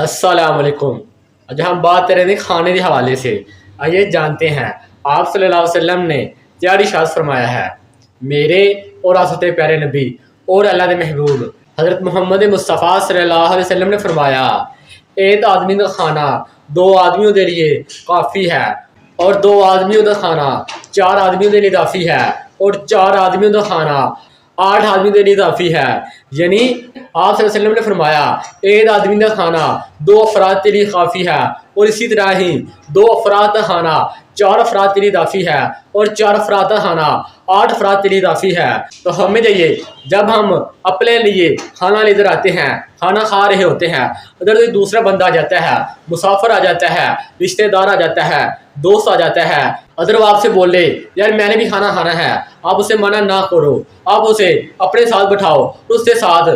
السلام علیکم۔ آج ہم بات کریں گے کھانے کے حوالے سے۔ آئیے جانتے ہیں آپ صلی اللہ علیہ وسلم نے کیا ارشاد فرمایا ہے۔ میرے اور آسط پیارے نبی اور اللہ کے محبوب حضرت محمد مصطفیٰ صلی اللہ علیہ وسلم نے فرمایا، ایک آدمی کا کھانا 2 آدمیوں کے لیے کافی ہے، اور 2 آدمیوں کا کھانا 4 آدمیوں کے لیے کافی ہے، اور 4 آدمیوں کا کھانا 8 آدمیوں کے لیے کافی ہے۔ یعنی آپ صلی اللہ علیہ وسلم نے فرمایا ایک آدمی کا کھانا 2 افراد کے لیے کافی ہے، اور اسی طرح ہی 2 افراد کا کھانا 4 افراد کے لیے کافی ہے، اور 4 افراد کا کھانا 8 افراد کے لیے کافی ہے۔ تو ہمیں چاہیے جب ہم اپنے لیے کھانا لے کر آتے ہیں، کھانا کھا رہے ہوتے ہیں، ادھر کوئی دوسرا بندہ آ جاتا ہے، مسافر آ جاتا ہے، رشتہ دار آ جاتا ہے، دوست آ جاتا ہے، ادھر وہ آپ سے بول لے یار میں نے بھی کھانا کھانا ہے، آپ اسے منع نہ کرو، آپ اسے اپنے ساتھ بٹھاؤ، اس کے ساتھ